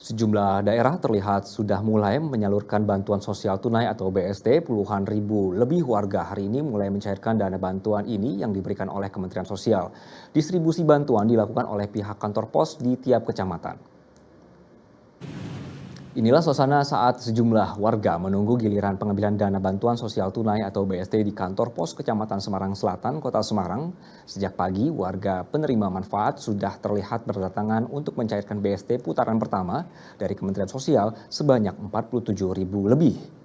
Sejumlah daerah terlihat sudah mulai menyalurkan bantuan sosial tunai atau BST. Puluhan ribu lebih warga hari ini mulai mencairkan dana bantuan ini yang diberikan oleh Kementerian Sosial. Distribusi bantuan dilakukan oleh pihak kantor pos di tiap kecamatan. Inilah suasana saat sejumlah warga menunggu giliran pengambilan dana bantuan sosial tunai atau BST di kantor pos Kecamatan Semarang Selatan, Kota Semarang. Sejak pagi, warga penerima manfaat sudah terlihat berdatangan untuk mencairkan BST putaran pertama dari Kementerian Sosial sebanyak 47 ribu lebih.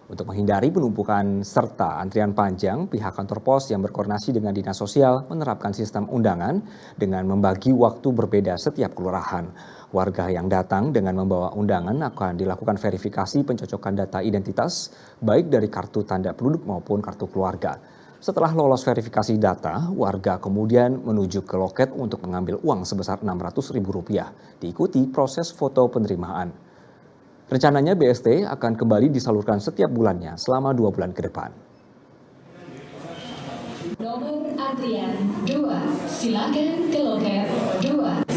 Untuk menghindari penumpukan serta antrian panjang, pihak kantor pos yang berkoordinasi dengan Dinas Sosial menerapkan sistem undangan dengan membagi waktu berbeda setiap kelurahan. Warga yang datang dengan membawa undangan akan dilakukan verifikasi pencocokan data identitas, baik dari kartu tanda penduduk maupun kartu keluarga. Setelah lolos verifikasi data, warga kemudian menuju ke loket untuk mengambil uang sebesar Rp600.000, diikuti proses foto penerimaan. Rencananya BST akan kembali disalurkan setiap bulannya selama 2 bulan ke depan. Nomor antrian 2, silakan ke loket 2.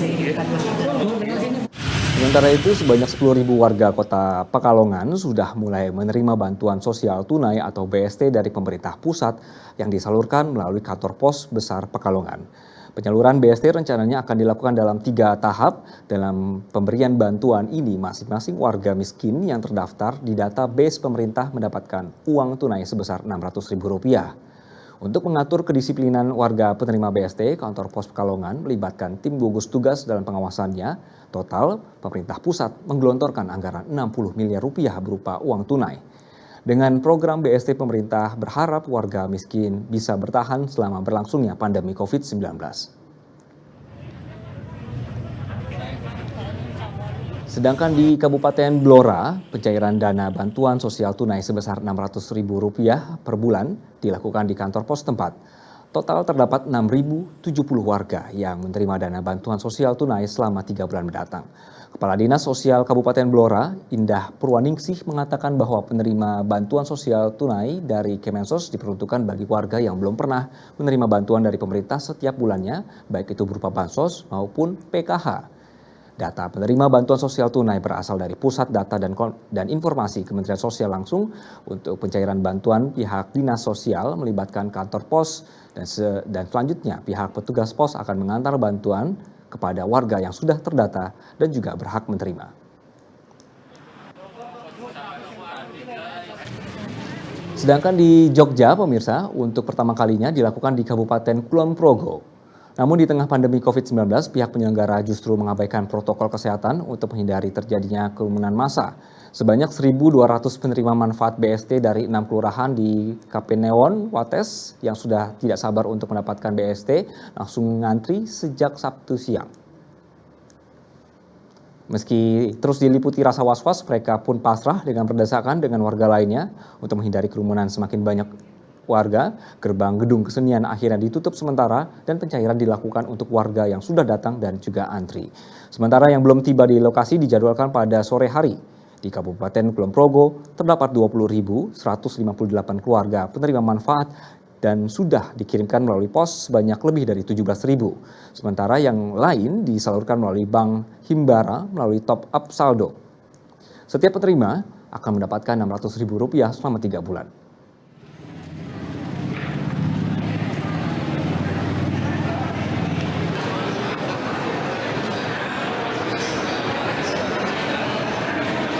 Sementara itu, sebanyak 10.000 warga kota Pekalongan sudah mulai menerima bantuan sosial tunai atau BST dari pemerintah pusat yang disalurkan melalui kantor pos besar Pekalongan. Penyaluran BST rencananya akan dilakukan dalam 3 tahap. Dalam pemberian bantuan ini, masing-masing warga miskin yang terdaftar di database pemerintah mendapatkan uang tunai sebesar Rp600.000. Untuk mengatur kedisiplinan warga penerima BST, kantor pos Pekalongan melibatkan tim gugus tugas dalam pengawasannya. Total, pemerintah pusat menggelontorkan anggaran Rp60 miliar berupa uang tunai. Dengan program BST, pemerintah berharap warga miskin bisa bertahan selama berlangsungnya pandemi COVID-19. Sedangkan di Kabupaten Blora, pencairan dana bantuan sosial tunai sebesar Rp600.000 per bulan dilakukan di kantor pos tempat. Total terdapat 6.070 warga yang menerima dana bantuan sosial tunai selama 3 bulan mendatang. Kepala Dinas Sosial Kabupaten Blora, Indah Purwaningsih, mengatakan bahwa penerima bantuan sosial tunai dari Kemensos diperuntukkan bagi warga yang belum pernah menerima bantuan dari pemerintah setiap bulannya, baik itu berupa bansos maupun PKH. Data penerima bantuan sosial tunai berasal dari Pusat Data dan Informasi Kementerian Sosial langsung. Untuk pencairan bantuan, pihak Dinas Sosial melibatkan kantor pos dan selanjutnya pihak petugas pos akan mengantar bantuan kepada warga yang sudah terdata dan juga berhak menerima. Sedangkan di Jogja, pemirsa, untuk pertama kalinya dilakukan di Kabupaten Kulon Progo. Namun di tengah pandemi COVID-19, pihak penyelenggara justru mengabaikan protokol kesehatan untuk menghindari terjadinya kerumunan massa. Sebanyak 1.200 penerima manfaat BST dari 6 kelurahan di Kapanewon, Wates yang sudah tidak sabar untuk mendapatkan BST langsung ngantri sejak Sabtu siang. Meski terus diliputi rasa was-was, mereka pun pasrah dengan berdesakan dengan warga lainnya. Untuk menghindari kerumunan semakin banyak warga, gerbang gedung kesenian akhirnya ditutup sementara dan pencairan dilakukan untuk warga yang sudah datang dan juga antri. Sementara yang belum tiba di lokasi dijadwalkan pada sore hari. Di Kabupaten Kulon Progo terdapat 20.158 keluarga penerima manfaat dan sudah dikirimkan melalui pos sebanyak lebih dari 17.000. Sementara yang lain disalurkan melalui Bank Himbara melalui top up saldo. Setiap penerima akan mendapatkan Rp600.000 selama 3 bulan.